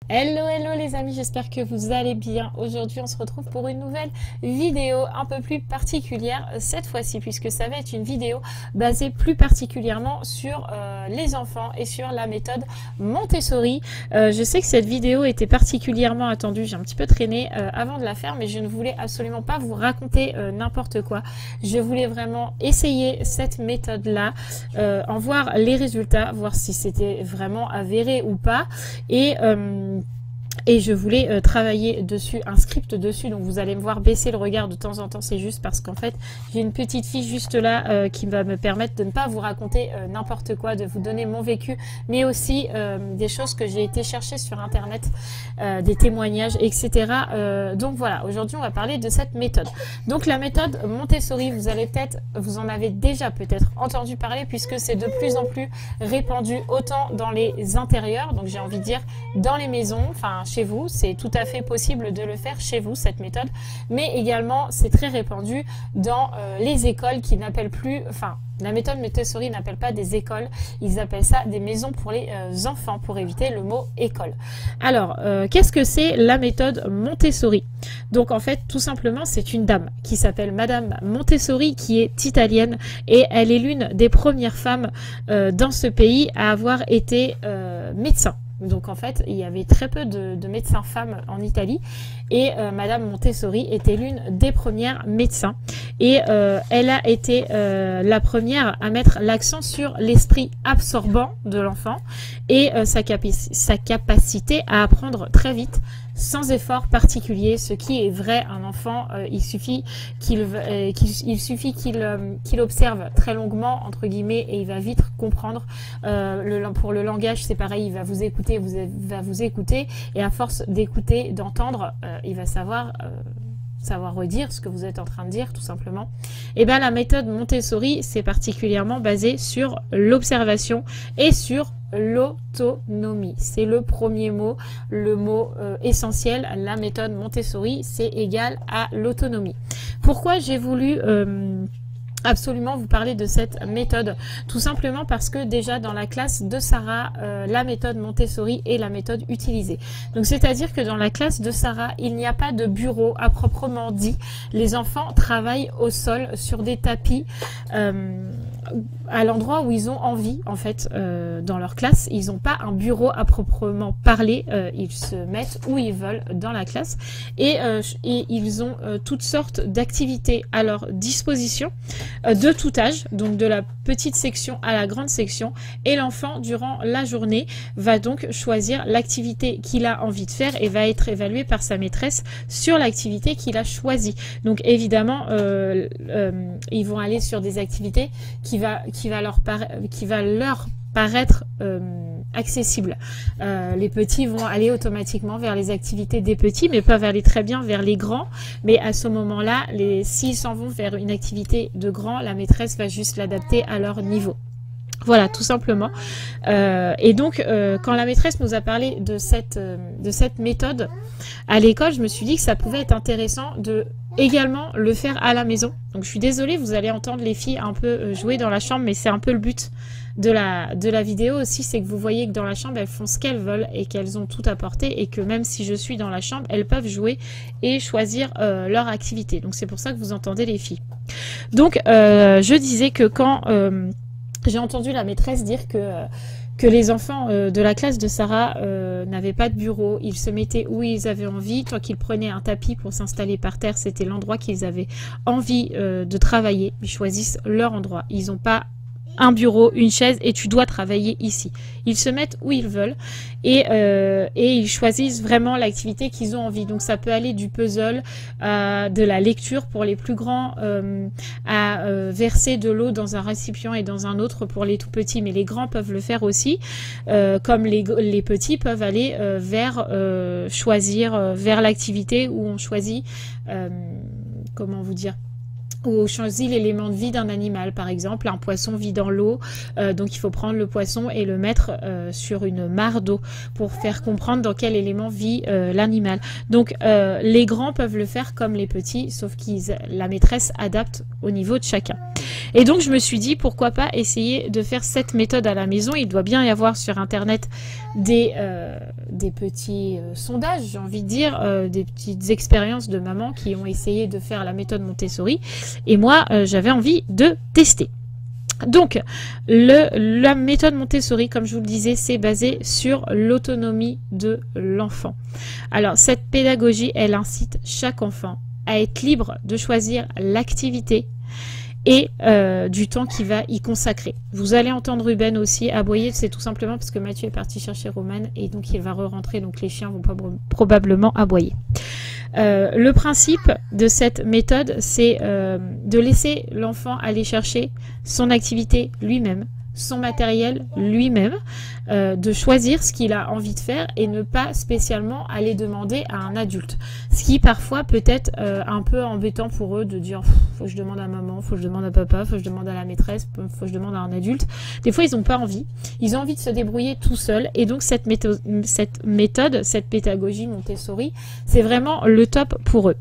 Hello, hello les amis, j'espère que vous allez bien. Aujourd'hui, on se retrouve pour une nouvelle vidéo un peu plus particulière cette fois-ci, puisque ça va être une vidéo basée plus particulièrement sur les enfants et sur la méthode Montessori. Je sais que cette vidéo était particulièrement attendue, j'ai un petit peu traîné avant de la faire, mais je ne voulais absolument pas vous raconter n'importe quoi. Je voulais vraiment essayer cette méthode-là, en voir les résultats, voir si c'était vraiment avéré ou pas. Et je voulais travailler dessus, un script dessus, donc vous allez me voir baisser le regard de temps en temps, c'est juste parce qu'en fait j'ai une petite fiche juste là qui va me permettre de ne pas vous raconter n'importe quoi, de vous donner mon vécu, mais aussi des choses que j'ai été chercher sur internet, des témoignages, etc. Donc voilà, aujourd'hui on va parler de cette méthode. Donc la méthode Montessori, vous en avez déjà peut-être entendu parler, puisque c'est de plus en plus répandu autant dans les intérieurs, donc j'ai envie de dire dans les maisons, enfin chez vous, c'est tout à fait possible de le faire chez vous, cette méthode, mais également c'est très répandu dans les écoles qui n'appellent plus, enfin la méthode Montessori n'appelle pas des écoles, ils appellent ça des maisons pour les enfants, pour éviter le mot école. Alors, qu'est-ce que c'est la méthode Montessori? Donc en fait, tout simplement, c'est une dame qui s'appelle Madame Montessori, qui est italienne, et elle est l'une des premières femmes dans ce pays à avoir été médecin. Donc en fait, il y avait très peu de médecins femmes en Italie, et Madame Montessori était l'une des premières médecins, et elle a été la première à mettre l'accent sur l'esprit absorbant de l'enfant et sa capacité à apprendre très vite sans effort particulier, ce qui est vrai. Un enfant, il suffit qu'il observe très longuement, entre guillemets, et il va vite comprendre. Pour le langage, c'est pareil, il va vous écouter, et à force d'écouter, d'entendre, il va savoir redire ce que vous êtes en train de dire, tout simplement. Et bien la méthode Montessori, c'est particulièrement basé sur l'observation et sur l'autonomie. C'est le premier mot, le mot essentiel. La méthode Montessori, c'est égal à l'autonomie. Pourquoi j'ai voulu absolument vous parler de cette méthode? Tout simplement parce que déjà dans la classe de Sarah, la méthode Montessori est la méthode utilisée. Donc c'est-à-dire que dans la classe de Sarah, il n'y a pas de bureau à proprement dit. Les enfants travaillent au sol sur des tapis à l'endroit où ils ont envie, en fait, dans leur classe. Ils n'ont pas un bureau à proprement parler, ils se mettent où ils veulent dans la classe, et ils ont toutes sortes d'activités à leur disposition, de tout âge, donc de la petite section à la grande section, et l'enfant durant la journée va donc choisir l'activité qu'il a envie de faire et va être évalué par sa maîtresse sur l'activité qu'il a choisie. Donc évidemment ils vont aller sur des activités qui va leur paraître accessibles. Les petits vont aller automatiquement vers les activités des petits, mais peuvent aller très bien vers les grands. Mais à ce moment-là, s'ils s'en vont vers une activité de grand, la maîtresse va juste l'adapter à leur niveau. Voilà, tout simplement. Et donc, quand la maîtresse nous a parlé de cette méthode à l'école, je me suis dit que ça pouvait être intéressant de également le faire à la maison. Donc, je suis désolée, vous allez entendre les filles un peu jouer dans la chambre, mais c'est un peu le but de la vidéo aussi, c'est que vous voyez que dans la chambre, elles font ce qu'elles veulent et qu'elles ont tout apporté, et que même si je suis dans la chambre, elles peuvent jouer et choisir leur activité. Donc, c'est pour ça que vous entendez les filles. Donc, je disais que quand j'ai entendu la maîtresse dire que les enfants de la classe de Sarah n'avaient pas de bureau, ils se mettaient où ils avaient envie, tant qu'ils prenaient un tapis pour s'installer par terre, c'était l'endroit qu'ils avaient envie de travailler. Ils choisissent leur endroit, ils n'ont pas un bureau, une chaise et tu dois travailler ici. Ils se mettent où ils veulent, et ils choisissent vraiment l'activité qu'ils ont envie. Donc ça peut aller du puzzle, de la lecture pour les plus grands, à verser de l'eau dans un récipient et dans un autre pour les tout petits, mais les grands peuvent le faire aussi, comme les petits peuvent aller choisir vers l'activité où on choisit, comment vous dire, ou on choisit l'élément de vie d'un animal, par exemple un poisson vit dans l'eau, donc il faut prendre le poisson et le mettre sur une mare d'eau pour faire comprendre dans quel élément vit l'animal. Donc les grands peuvent le faire comme les petits, sauf que la maîtresse adapte au niveau de chacun. Et donc je me suis dit pourquoi pas essayer de faire cette méthode à la maison. Il doit bien y avoir sur internet des petits sondages, j'ai envie de dire, des petites expériences de mamans qui ont essayé de faire la méthode Montessori. Et moi, j'avais envie de tester. Donc, la méthode Montessori, comme je vous le disais, c'est basé sur l'autonomie de l'enfant. Alors, cette pédagogie, elle incite chaque enfant à être libre de choisir l'activité et du temps qu'il va y consacrer. Vous allez entendre Ruben aussi aboyer, c'est tout simplement parce que Mathieu est parti chercher Romane et donc il va re-rentrer, donc les chiens vont probablement aboyer. Le principe de cette méthode, c'est de laisser l'enfant aller chercher son activité lui-même, son matériel lui-même, de choisir ce qu'il a envie de faire et ne pas spécialement aller demander à un adulte. Ce qui parfois peut être un peu embêtant pour eux de dire faut que je demande à maman, faut que je demande à papa, faut que je demande à la maîtresse, faut que je demande à un adulte. Des fois ils n'ont pas envie, ils ont envie de se débrouiller tout seuls et donc cette méthode, cette pédagogie Montessori, c'est vraiment le top pour eux.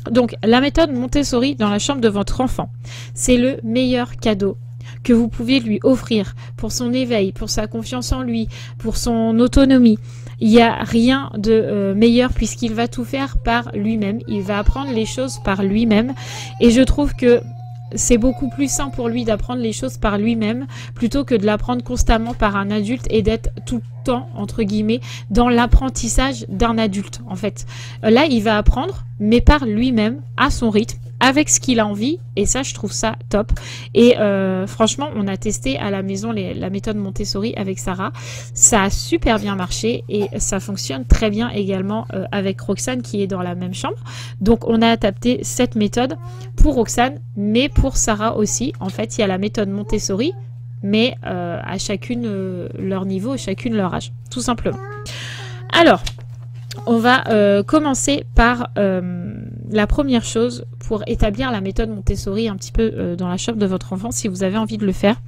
Donc la méthode Montessori dans la chambre de votre enfant, c'est le meilleur cadeau que vous pouvez lui offrir pour son éveil, pour sa confiance en lui, pour son autonomie. Il n'y a rien de meilleur puisqu'il va tout faire par lui-même. Il va apprendre les choses par lui-même. Et je trouve que c'est beaucoup plus sain pour lui d'apprendre les choses par lui-même plutôt que de l'apprendre constamment par un adulte et d'être tout le temps, entre guillemets, dans l'apprentissage d'un adulte, en fait. Là, il va apprendre, mais par lui-même, à son rythme, avec ce qu'il a envie, et ça je trouve ça top. Et franchement on a testé à la maison la méthode Montessori avec Sarah, ça a super bien marché et ça fonctionne très bien également avec Roxane qui est dans la même chambre. Donc on a adapté cette méthode pour Roxane mais pour Sarah aussi. En fait il y a la méthode Montessori mais à chacune leur niveau, chacune leur âge, tout simplement. Alors on va commencer par la première chose pour établir la méthode Montessori un petit peu dans la chambre de votre enfant si vous avez envie de le faire.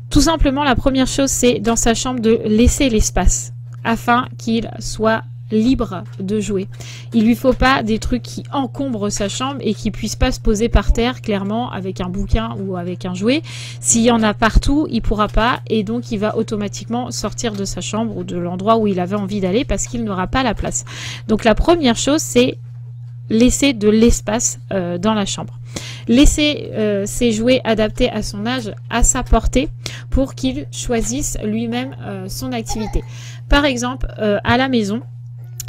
Tout simplement, la première chose, c'est dans sa chambre de laisser l'espace afin qu'il soit libre de jouer. Il lui faut pas des trucs qui encombrent sa chambre et qui puissent pas se poser par terre clairement avec un bouquin ou avec un jouet. S'il y en a partout, il pourra pas et donc il va automatiquement sortir de sa chambre ou de l'endroit où il avait envie d'aller parce qu'il n'aura pas la place. Donc la première chose, c'est laisser de l'espace dans la chambre. Laisser ses jouets adaptés à son âge, à sa portée, pour qu'il choisisse lui-même son activité. Par exemple, à la maison,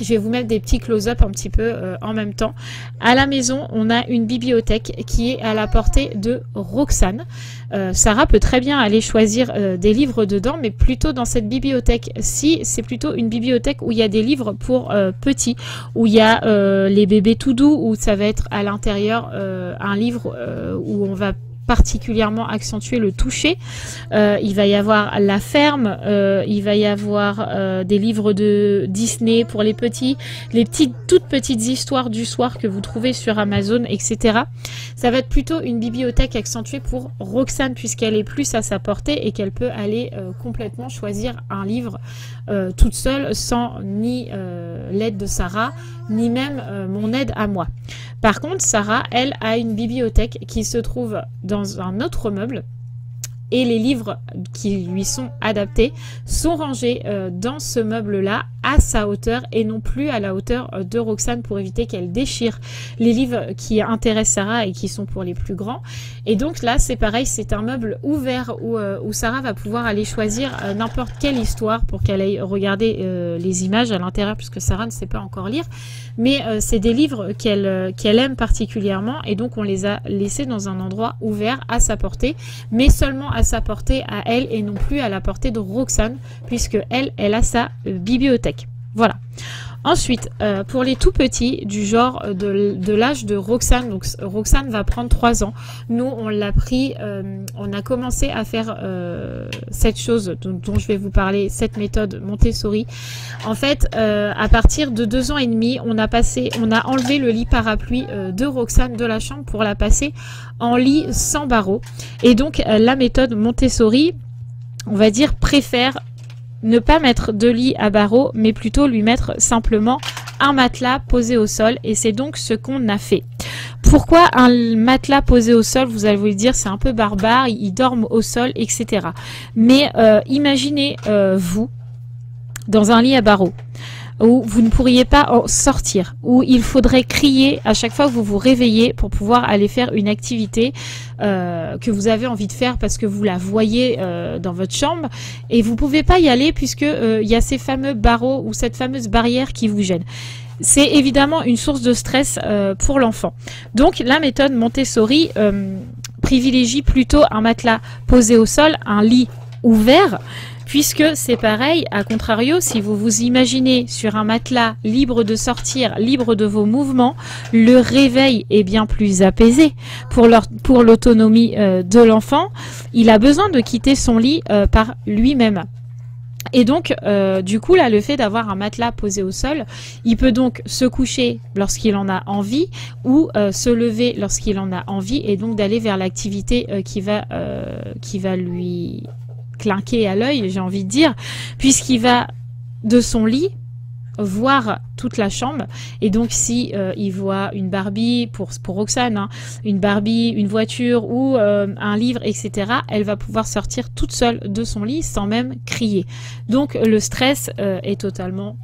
je vais vous mettre des petits close-up un petit peu en même temps. À la maison, on a une bibliothèque qui est à la portée de Roxane. Sarah peut très bien aller choisir des livres dedans, mais plutôt dans cette bibliothèque. Si c'est plutôt une bibliothèque où il y a des livres pour petits, où il y a les bébés tout doux, où ça va être à l'intérieur un livre où on va particulièrement accentuer le toucher. Il va y avoir La Ferme, il va y avoir des livres de Disney pour les petits, les toutes petites histoires du soir que vous trouvez sur Amazon, etc. Ça va être plutôt une bibliothèque accentuée pour Roxane puisqu'elle est plus à sa portée et qu'elle peut aller complètement choisir un livre toute seule sans ni l'aide de Sarah, ni même mon aide à moi. Par contre, Sarah, elle, a une bibliothèque qui se trouve dans un autre meuble et les livres qui lui sont adaptés sont rangés dans ce meuble-là à sa hauteur et non plus à la hauteur de Roxane pour éviter qu'elle déchire les livres qui intéressent Sarah et qui sont pour les plus grands. Et donc là, c'est pareil, c'est un meuble ouvert où Sarah va pouvoir aller choisir n'importe quelle histoire pour qu'elle aille regarder les images à l'intérieur puisque Sarah ne sait pas encore lire. Mais c'est des livres qu'elle aime particulièrement et donc on les a laissés dans un endroit ouvert à sa portée, mais seulement à sa portée à elle et non plus à la portée de Roxane puisque elle a sa bibliothèque. Voilà. Ensuite, pour les tout petits, du genre de l'âge de Roxane, donc Roxane va prendre 3 ans. Nous, on l'a pris, on a commencé à faire cette chose dont je vais vous parler, cette méthode Montessori. En fait, à partir de 2 ans et demi, on a enlevé le lit parapluie de Roxane de la chambre pour la passer en lit sans barreaux. Et donc, la méthode Montessori, on va dire, préfère ne pas mettre de lit à barreaux, mais plutôt lui mettre simplement un matelas posé au sol. Et c'est donc ce qu'on a fait. Pourquoi un matelas posé au sol? Vous allez vous le dire, c'est un peu barbare, ils dorment au sol, etc. Mais imaginez vous dans un lit à barreaux où vous ne pourriez pas en sortir, où il faudrait crier à chaque fois que vous vous réveillez pour pouvoir aller faire une activité que vous avez envie de faire parce que vous la voyez dans votre chambre et vous pouvez pas y aller puisque il y a ces fameux barreaux ou cette fameuse barrière qui vous gêne. C'est évidemment une source de stress pour l'enfant. Donc la méthode Montessori privilégie plutôt un matelas posé au sol, un lit ouvert, puisque c'est pareil, à contrario, si vous vous imaginez sur un matelas libre de sortir, libre de vos mouvements, le réveil est bien plus apaisé pour l'autonomie de l'enfant. Il a besoin de quitter son lit par lui-même. Et donc, du coup, là, le fait d'avoir un matelas posé au sol, il peut donc se coucher lorsqu'il en a envie ou se lever lorsqu'il en a envie et donc d'aller vers l'activité qui va lui clinquer à l'œil, j'ai envie de dire, puisqu'il va de son lit voir toute la chambre et donc si il voit une Barbie pour Roxane, hein, une Barbie, une voiture ou un livre, etc., elle va pouvoir sortir toute seule de son lit sans même crier. Donc le stress est totalement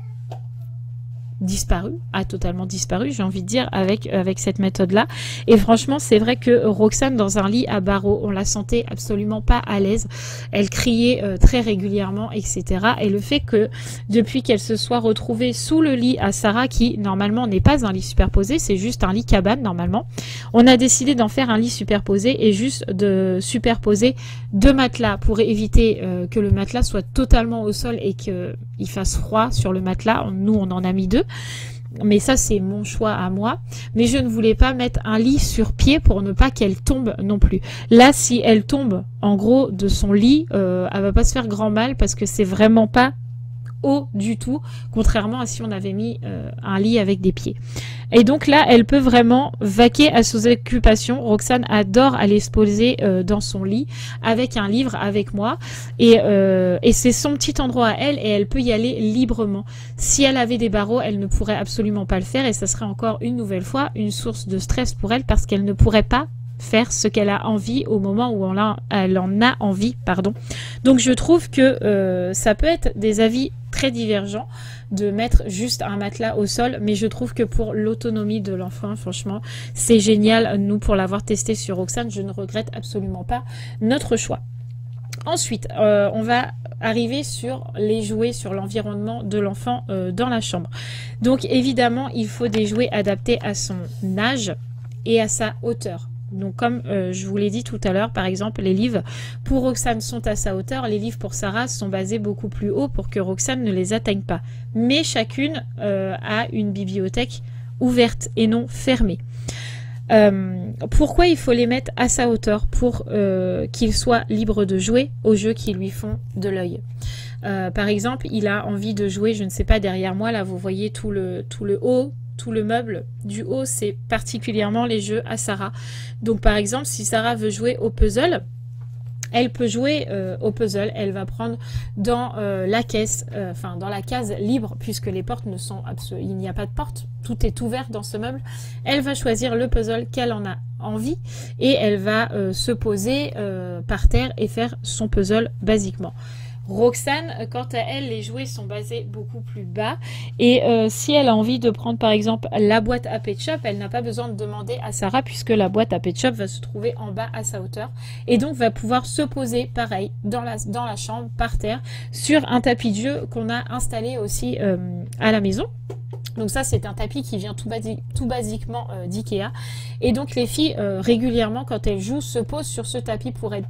a totalement disparu, j'ai envie de dire, avec cette méthode-là. Et franchement, c'est vrai que Roxane, dans un lit à barreaux, on la sentait absolument pas à l'aise. Elle criait très régulièrement, etc. Et le fait que, depuis qu'elle se soit retrouvée sous le lit à Sarah, qui, normalement, n'est pas un lit superposé, c'est juste un lit cabane, normalement, on a décidé d'en faire un lit superposé et juste de superposer 2 matelas pour éviter que le matelas soit totalement au sol et qu'il fasse froid sur le matelas. Nous, on en a mis 2. Mais ça, c'est mon choix à moi. Mais je ne voulais pas mettre un lit sur pied pour ne pas qu'elle tombe non plus. Là, si elle tombe, en gros, de son lit, elle va pas se faire grand mal parce que c'est vraiment pas haut du tout, contrairement à si on avait mis un lit avec des pieds. Et donc là, elle peut vraiment vaquer à ses occupations. Roxane adore aller se poser dans son lit avec un livre avec moi et c'est son petit endroit à elle et elle peut y aller librement. Si elle avait des barreaux, elle ne pourrait absolument pas le faire et ça serait encore une nouvelle fois une source de stress pour elle parce qu'elle ne pourrait pas faire ce qu'elle a envie au moment où elle en a envie, pardon. Donc je trouve que ça peut être des avis très divergents de mettre juste un matelas au sol, mais je trouve que pour l'autonomie de l'enfant, franchement, c'est génial. Nous, pour l'avoir testé sur Roxane, je ne regrette absolument pas notre choix. Ensuite, on va arriver sur les jouets, sur l'environnement de l'enfant dans la chambre. Donc évidemment, il faut des jouets adaptés à son âge et à sa hauteur. Donc comme je vous l'ai dit tout à l'heure, par exemple, les livres pour Roxane sont à sa hauteur, les livres pour Sarah sont basés beaucoup plus haut pour que Roxane ne les atteigne pas. Mais chacune a une bibliothèque ouverte et non fermée. Pourquoi il faut les mettre à sa hauteur? Pour qu'il soit libre de jouer aux jeux qui lui font de l'œil. Par exemple, il a envie de jouer, je ne sais pas, derrière moi, là vous voyez tout le haut, tout le meuble du haut, c'est particulièrement les jeux à Sarah. Donc par exemple, si Sarah veut jouer au puzzle, elle peut jouer au puzzle, elle va prendre dans la caisse, enfin dans la case libre, puisque les portes ne sont absolument, il n'y a pas de porte, tout est ouvert dans ce meuble. Elle va choisir le puzzle qu'elle en a envie et elle va se poser par terre et faire son puzzle basiquement. Roxane, quant à elle, les jouets sont basés beaucoup plus bas et si elle a envie de prendre par exemple la boîte à Pet Shop, elle n'a pas besoin de demander à Sarah puisque la boîte à Pet Shop va se trouver en bas à sa hauteur et donc va pouvoir se poser pareil dans la chambre, par terre, sur un tapis de jeu qu'on a installé aussi à la maison. Donc ça, c'est un tapis qui vient tout basiquement d'Ikea. Et donc les filles, régulièrement, quand elles jouent, se posent sur ce tapis pour être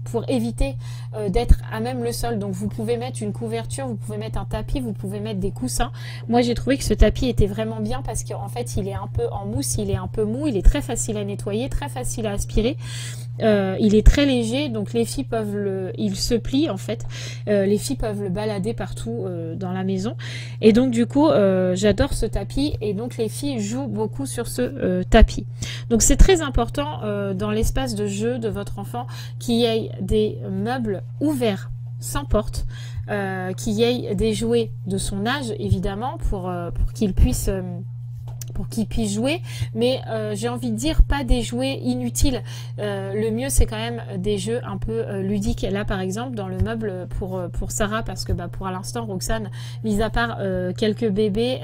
pour éviter d'être à même le sol. Donc vous pouvez mettre une couverture, vous pouvez mettre un tapis, vous pouvez mettre des coussins. Moi j'ai trouvé que ce tapis était vraiment bien parce qu'en fait il est un peu en mousse, il est un peu mou, il est très facile à nettoyer, très facile à aspirer. Il est très léger, donc les filles peuvent il se plie en fait, les filles peuvent le balader partout dans la maison, et donc du coup j'adore ce tapis, et donc les filles jouent beaucoup sur ce tapis. Donc c'est très important dans l'espace de jeu de votre enfant qu'il y ait des meubles ouverts sans porte, qu'il y ait des jouets de son âge évidemment pour qu'il puisse jouer, mais j'ai envie de dire pas des jouets inutiles. Le mieux c'est quand même des jeux un peu ludiques. Là par exemple dans le meuble pour Sarah, parce que pour l'instant Roxane, mis à part quelques bébés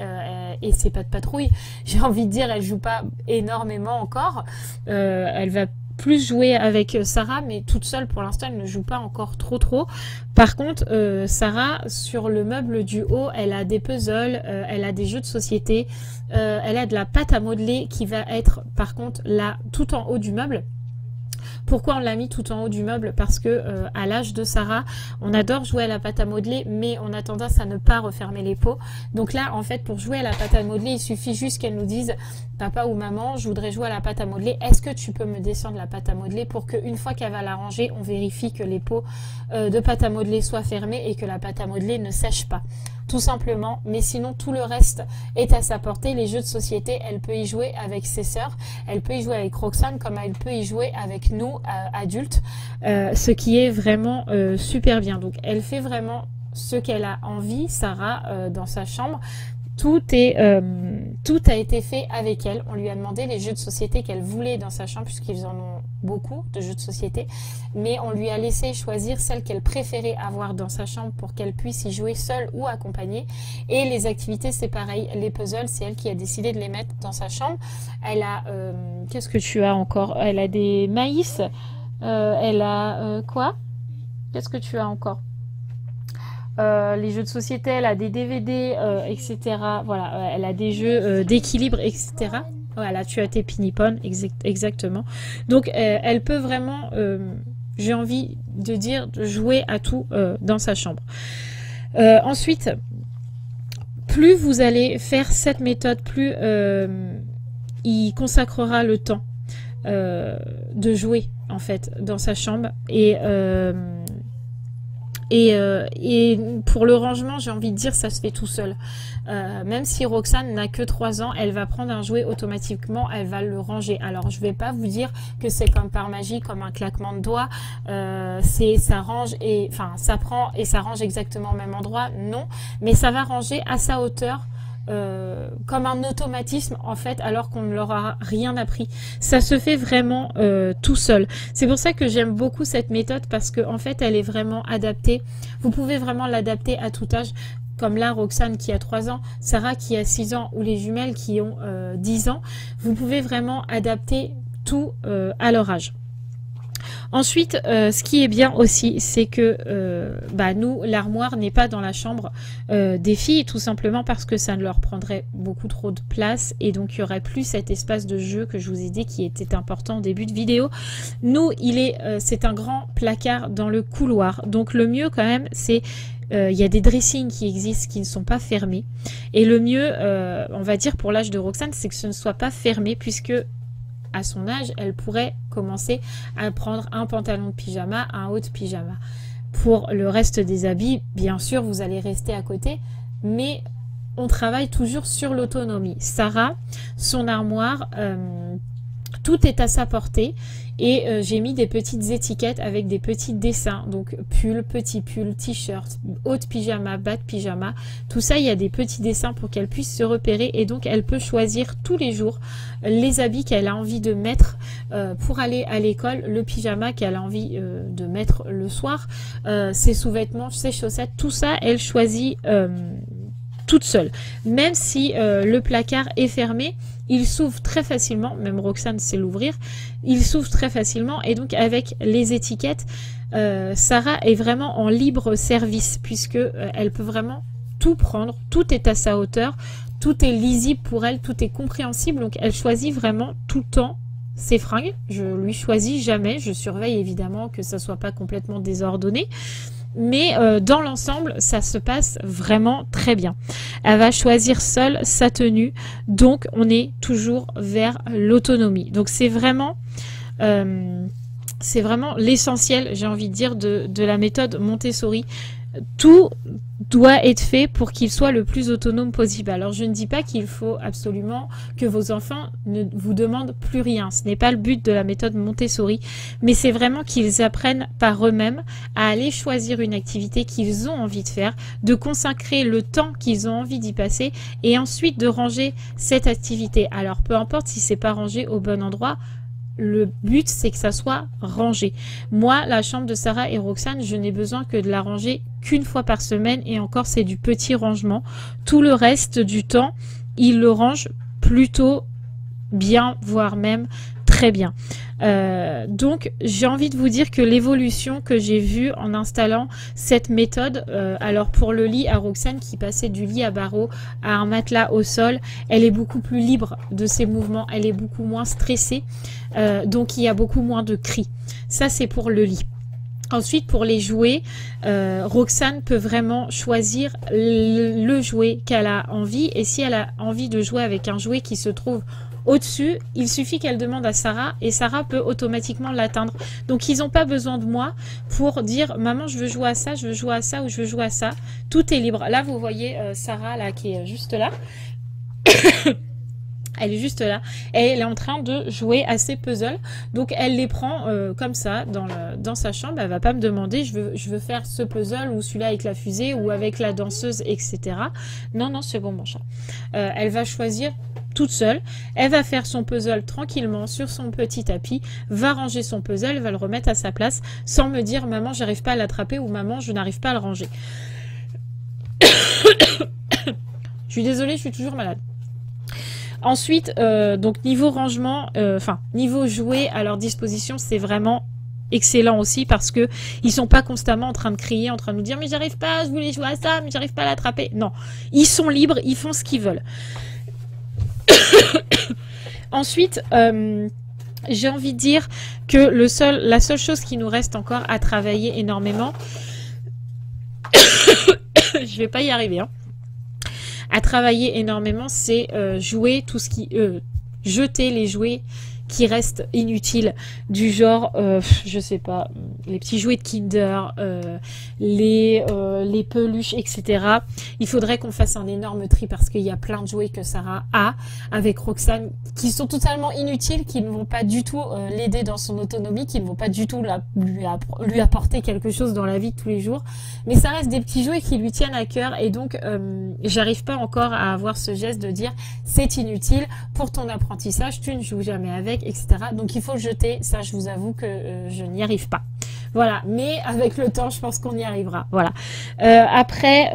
et ses pas de patrouille, j'ai envie de dire elle joue pas énormément encore. Elle va plus jouer avec Sarah, mais toute seule pour l'instant elle ne joue pas encore trop. Par contre Sarah, sur le meuble du haut, elle a des puzzles, elle a des jeux de société, elle a de la pâte à modeler qui va être par contre là tout en haut du meuble. Pourquoi on l'a mis tout en haut du meuble? Parce que à l'âge de Sarah, on adore jouer à la pâte à modeler, mais on a tendance à ne pas refermer les pots. Donc là, en fait, pour jouer à la pâte à modeler, il suffit juste qu'elle nous dise « Papa ou maman, je voudrais jouer à la pâte à modeler. Est-ce que tu peux me descendre la pâte à modeler ?» pour qu'une fois qu'elle va la ranger, on vérifie que les pots de pâte à modeler soient fermés et que la pâte à modeler ne sèche pas. Tout simplement, mais sinon tout le reste est à sa portée. Les jeux de société, elle peut y jouer avec ses sœurs, elle peut y jouer avec Roxane, comme elle peut y jouer avec nous, adultes, ce qui est vraiment super bien. Donc elle fait vraiment ce qu'elle a envie, Sarah, dans sa chambre. Tout a été fait avec elle. On lui a demandé les jeux de société qu'elle voulait dans sa chambre, puisqu'ils en ont beaucoup de jeux de société, mais on lui a laissé choisir celles qu'elle préférait avoir dans sa chambre pour qu'elle puisse y jouer seule ou accompagnée. Et les activités, c'est pareil. Les puzzles, c'est elle qui a décidé de les mettre dans sa chambre. Elle a qu'est-ce que tu as encore? Elle a des maïs, elle a quoi? Qu'est-ce que tu as encore? Les jeux de société, elle a des DVD, etc. Voilà, elle a des jeux d'équilibre, etc. Voilà, tu as tes pinipons, exactement. Donc, elle peut vraiment, j'ai envie de dire, jouer à tout dans sa chambre. Ensuite, plus vous allez faire cette méthode, plus il consacrera le temps de jouer, en fait, dans sa chambre. Et pour le rangement, j'ai envie de dire, ça se fait tout seul. Même si Roxane n'a que 3 ans, elle va prendre un jouet automatiquement, elle va le ranger. Alors, je vais pas vous dire que c'est comme par magie, comme un claquement de doigts. Ça range et, enfin, ça prend et ça range exactement au même endroit. Non, mais ça va ranger à sa hauteur. Comme un automatisme en fait, alors qu'on ne leur a rien appris. Ça se fait vraiment tout seul. C'est pour ça que j'aime beaucoup cette méthode, parce que en fait elle est vraiment adaptée. Vous pouvez vraiment l'adapter à tout âge, comme là Roxane qui a 3 ans, Sarah qui a 6 ans, ou les jumelles qui ont 10 ans. Vous pouvez vraiment adapter tout à leur âge. Ensuite, ce qui est bien aussi, c'est que nous, l'armoire n'est pas dans la chambre des filles, tout simplement parce que ça ne leur prendrait beaucoup trop de place, et donc il y aurait plus cet espace de jeu que je vous ai dit qui était important au début de vidéo. Nous, c'est un grand placard dans le couloir, donc le mieux quand même, c'est il y a des dressings qui existent qui ne sont pas fermés, et le mieux, on va dire pour l'âge de Roxane, c'est que ce ne soit pas fermé, puisque à son âge, elle pourrait commencer à prendre un pantalon de pyjama, un haut de pyjama. Pour le reste des habits, bien sûr, vous allez rester à côté, mais on travaille toujours sur l'autonomie. Sarah, son armoire, tout est à sa portée, et j'ai mis des petites étiquettes avec des petits dessins, donc pull, petit pull, t-shirt, haut de pyjama, bas de pyjama, tout ça, il y a des petits dessins pour qu'elle puisse se repérer, et donc elle peut choisir tous les jours les habits qu'elle a envie de mettre pour aller à l'école, le pyjama qu'elle a envie de mettre le soir, ses sous-vêtements, ses chaussettes, tout ça, elle choisit toute seule. Même si le placard est fermé, il s'ouvre très facilement, même Roxane sait l'ouvrir, il s'ouvre très facilement, et donc avec les étiquettes, Sarah est vraiment en libre service, puisque elle peut vraiment tout prendre, tout est à sa hauteur, tout est lisible pour elle, tout est compréhensible, donc elle choisit vraiment tout le temps ses fringues. Je lui choisis jamais. Je surveille évidemment que ça soit pas complètement désordonné. Mais dans l'ensemble, ça se passe vraiment très bien. Elle va choisir seule sa tenue. Donc, on est toujours vers l'autonomie. Donc, c'est vraiment l'essentiel, j'ai envie de dire, de la méthode Montessori. Tout doit être fait pour qu'il soit le plus autonome possible. Alors, je ne dis pas qu'il faut absolument que vos enfants ne vous demandent plus rien. Ce n'est pas le but de la méthode Montessori, mais c'est vraiment qu'ils apprennent par eux-mêmes à aller choisir une activité qu'ils ont envie de faire, de consacrer le temps qu'ils ont envie d'y passer et ensuite de ranger cette activité. Alors, peu importe si c'est pas rangé au bon endroit, le but, c'est que ça soit rangé. Moi, la chambre de Sarah et Roxane, je n'ai besoin que de la ranger qu'une fois par semaine et encore, c'est du petit rangement. Tout le reste du temps, ils le rangent plutôt bien, voire même très bien. Donc, j'ai envie de vous dire que l'évolution que j'ai vue en installant cette méthode, alors pour le lit à Roxane qui passait du lit à barreaux à un matelas au sol, elle est beaucoup plus libre de ses mouvements, elle est beaucoup moins stressée, donc il y a beaucoup moins de cris. Ça, c'est pour le lit. Ensuite, pour les jouets, Roxane peut vraiment choisir le jouet qu'elle a envie. Et si elle a envie de jouer avec un jouet qui se trouve au-dessus, il suffit qu'elle demande à Sarah et Sarah peut automatiquement l'atteindre. Donc, ils n'ont pas besoin de moi pour dire « Maman, je veux jouer à ça, je veux jouer à ça ou je veux jouer à ça ». Tout est libre. Là, vous voyez Sarah là, qui est juste là. Elle est juste là et elle est en train de jouer à ses puzzles. Donc, elle les prend comme ça dans sa chambre. Elle va pas me demander je veux faire ce puzzle ou celui-là avec la fusée ou avec la danseuse, etc. Non, non, c'est bon, mon chat. Elle va choisir toute seule. Elle va faire son puzzle tranquillement sur son petit tapis, va ranger son puzzle, va le remettre à sa place sans me dire « Maman, j'arrive pas à l'attraper » ou « Maman, je n'arrive pas à le ranger ». Je suis désolée, je suis toujours malade. Ensuite, donc niveau rangement, niveau jouet à leur disposition, c'est vraiment excellent aussi parce que ils sont pas constamment en train de crier, en train de nous dire mais j'arrive pas, je voulais jouer à ça, mais j'arrive pas à l'attraper. Non, ils sont libres, ils font ce qu'ils veulent. Ensuite, j'ai envie de dire que la seule chose qui nous reste encore à travailler énormément, je vais pas y arriver, hein. À travailler énormément, c'est jouer tout ce qui jeter les jouets qui restent inutiles, du genre je sais pas, les petits jouets de Kinder, les peluches, etc. Il faudrait qu'on fasse un énorme tri parce qu'il y a plein de jouets que Sarah a avec Roxane qui sont totalement inutiles, qui ne vont pas du tout l'aider dans son autonomie, qui ne vont pas du tout lui apporter quelque chose dans la vie de tous les jours, mais ça reste des petits jouets qui lui tiennent à cœur et donc j'arrive pas encore à avoir ce geste de dire c'est inutile pour ton apprentissage, tu ne joues jamais avec, etc. Donc il faut le jeter, ça je vous avoue que je n'y arrive pas. Voilà, mais avec le temps, je pense qu'on y arrivera. Voilà. Après,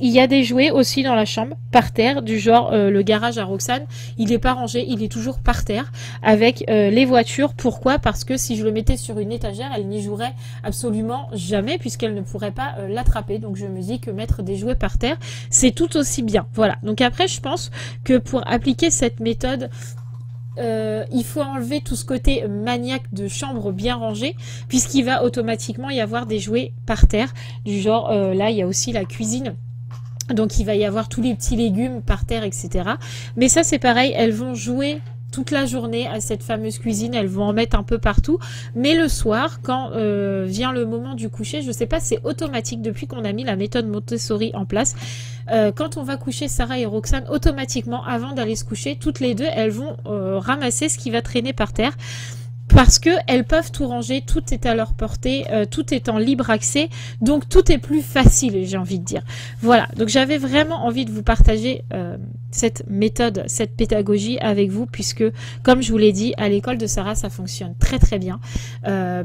il y a des jouets aussi dans la chambre, par terre, du genre le garage à Roxane. Il n'est pas rangé, il est toujours par terre avec les voitures. Pourquoi? Parce que si je le mettais sur une étagère, elle n'y jouerait absolument jamais puisqu'elle ne pourrait pas l'attraper. Donc je me dis que mettre des jouets par terre, c'est tout aussi bien. Voilà. Donc après, je pense que pour appliquer cette méthode, il faut enlever tout ce côté maniaque de chambre bien rangée puisqu'il va automatiquement y avoir des jouets par terre du genre là il y a aussi la cuisine, donc il va y avoir tous les petits légumes par terre, etc. Mais ça c'est pareil, elles vont jouer toute la journée à cette fameuse cuisine, elles vont en mettre un peu partout, mais le soir quand vient le moment du coucher, je sais pas, c'est automatique depuis qu'on a mis la méthode Montessori en place. Quand on va coucher Sarah et Roxane, automatiquement avant d'aller se coucher, toutes les deux elles vont ramasser ce qui va traîner par terre parce que elles peuvent tout ranger, tout est à leur portée, tout est en libre accès, donc tout est plus facile, j'ai envie de dire. Voilà, donc j'avais vraiment envie de vous partager cette méthode, cette pédagogie avec vous, puisque comme je vous l'ai dit, à l'école de Sarah, ça fonctionne très très bien.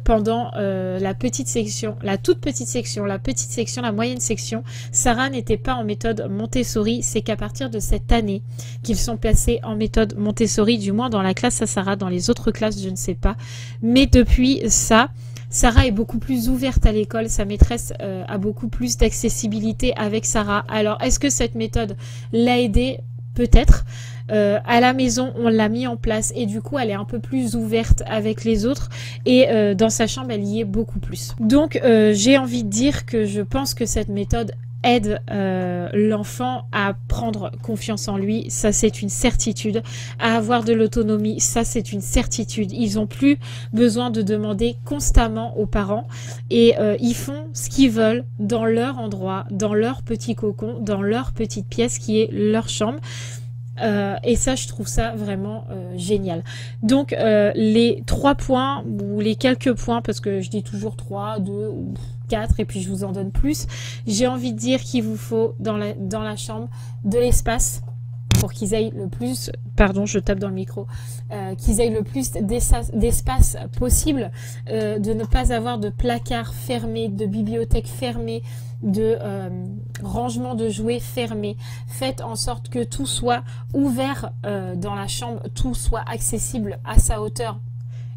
Pendant la petite section, la toute petite section, la petite section, la moyenne section, Sarah n'était pas en méthode Montessori, c'est qu'à partir de cette année qu'ils sont passés en méthode Montessori, du moins dans la classe à Sarah, dans les autres classes, je ne sais pas. Mais depuis ça, Sarah est beaucoup plus ouverte à l'école, sa maîtresse a beaucoup plus d'accessibilité avec Sarah. Alors, est-ce que cette méthode l'a aidée? Peut-être. À la maison, on l'a mis en place et du coup, elle est un peu plus ouverte avec les autres et dans sa chambre, elle y est beaucoup plus. Donc, j'ai envie de dire que je pense que cette méthode aide l'enfant à prendre confiance en lui, ça c'est une certitude, à avoir de l'autonomie, ça c'est une certitude. Ils n'ont plus besoin de demander constamment aux parents et ils font ce qu'ils veulent dans leur endroit, dans leur petit cocon, dans leur petite pièce qui est leur chambre. Et ça, je trouve ça vraiment génial. Donc, les 3 points, ou les quelques points, parce que je dis toujours 3, 2 ou 4, et puis je vous en donne plus. J'ai envie de dire qu'il vous faut dans la chambre de l'espace pour qu'ils aient le plus, pardon, je tape dans le micro, qu'ils aient le plus d'espace possible, de ne pas avoir de placard fermé, de bibliothèque fermée, de rangement de jouets fermés. Faites en sorte que tout soit ouvert dans la chambre, tout soit accessible à sa hauteur.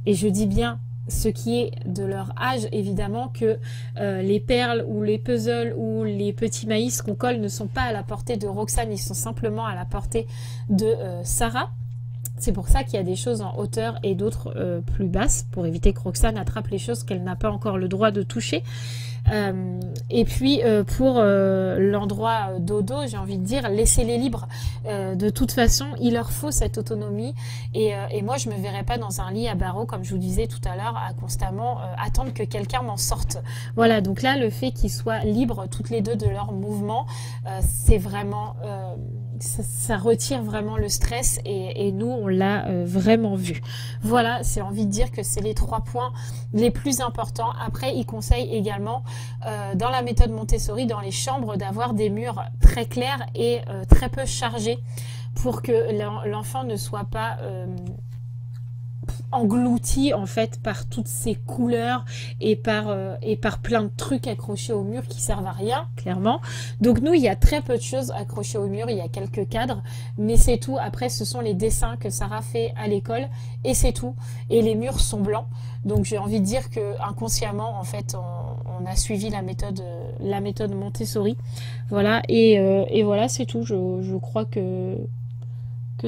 Et je dis bien ce qui est de leur âge, évidemment, que les perles ou les puzzles ou les petits maïs qu'on colle ne sont pas à la portée de Roxane, ils sont simplement à la portée de Sarah. C'est pour ça qu'il y a des choses en hauteur et d'autres plus basses, pour éviter que Roxane attrape les choses qu'elle n'a pas encore le droit de toucher. Et puis pour l'endroit dodo, j'ai envie de dire, laissez-les libres. De toute façon, il leur faut cette autonomie et moi je me verrais pas dans un lit à barreaux, comme je vous disais tout à l'heure, à constamment attendre que quelqu'un m'en sorte. Voilà, donc là le fait qu'ils soient libres toutes les deux de leurs mouvements, c'est vraiment ça retire vraiment le stress et nous on l'a vraiment vu. Voilà, c'est envie de dire que c'est les 3 points les plus importants. Après, il conseille également dans la méthode Montessori, dans les chambres, d'avoir des murs très clairs et très peu chargés pour que l'enfant ne soit pas englouti en fait par toutes ces couleurs et par plein de trucs accrochés au mur qui servent à rien, clairement. Donc nous, il y a très peu de choses accrochées au mur, il y a quelques cadres, mais c'est tout. Après, ce sont les dessins que Sarah fait à l'école et c'est tout. Et les murs sont blancs. Donc j'ai envie de dire que inconsciemment, en fait, on a suivi la méthode Montessori. Voilà, et voilà, c'est tout. Je crois que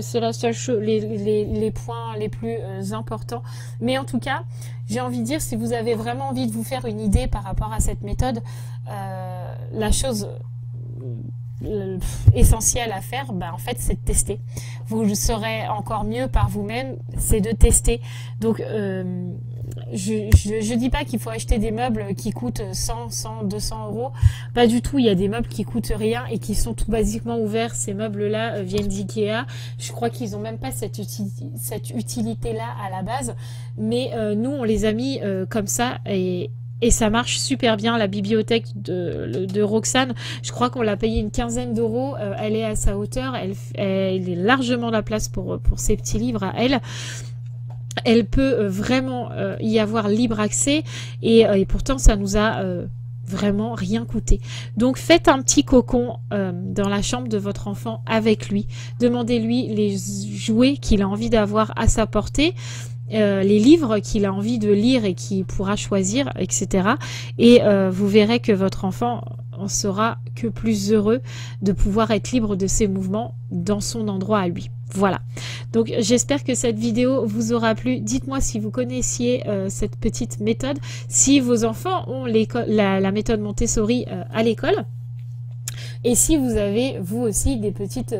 c'est la seule chose, les points les plus importants. Mais en tout cas, j'ai envie de dire, si vous avez vraiment envie de vous faire une idée par rapport à cette méthode, la chose essentielle à faire, en fait, c'est de tester. Vous le saurez encore mieux par vous-même, c'est de tester. Donc, je dis pas qu'il faut acheter des meubles qui coûtent 100, 200 euros. Pas du tout. Il y a des meubles qui coûtent rien et qui sont tout basiquement ouverts. Ces meubles-là viennent d'Ikea. Je crois qu'ils ont même pas cette utilité-là à la base. Mais nous, on les a mis comme ça et ça marche super bien. La bibliothèque de Roxane, je crois qu'on l'a payé une 15aine d'euros. Elle est à sa hauteur. Elle est largement la place pour ses petits livres à elle. Elle peut vraiment y avoir libre accès et pourtant ça nous a vraiment rien coûté. Donc faites un petit cocon dans la chambre de votre enfant avec lui. Demandez-lui les jouets qu'il a envie d'avoir à sa portée. Les livres qu'il a envie de lire et qu'il pourra choisir, etc. Et vous verrez que votre enfant en sera que plus heureux de pouvoir être libre de ses mouvements dans son endroit à lui. Voilà, donc j'espère que cette vidéo vous aura plu. Dites-moi si vous connaissiez cette petite méthode, si vos enfants ont la méthode Montessori à l'école. Et si vous avez, vous aussi, des petites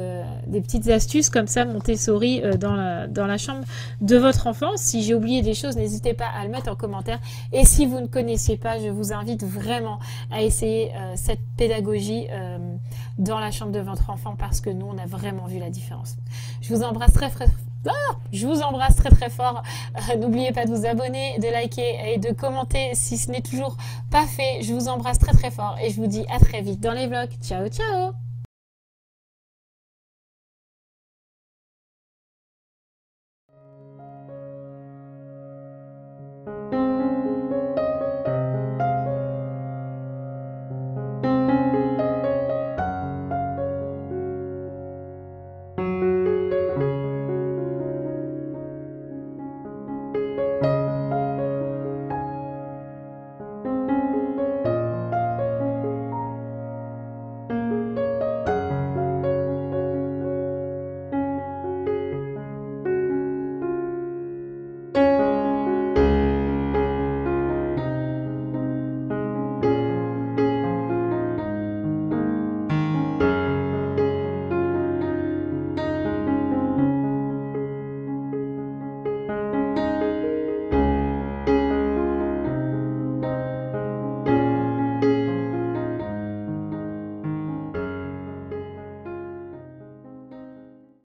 astuces comme ça, Montessori, dans la chambre de votre enfant. Si j'ai oublié des choses, n'hésitez pas à le mettre en commentaire. Et si vous ne connaissez pas, je vous invite vraiment à essayer cette pédagogie dans la chambre de votre enfant parce que nous, on a vraiment vu la différence. Je vous embrasse je vous embrasse très très fort. N'oubliez pas de vous abonner, de liker et de commenter si ce n'est toujours pas fait. Je vous embrasse très très fort et je vous dis à très vite dans les vlogs. Ciao ciao.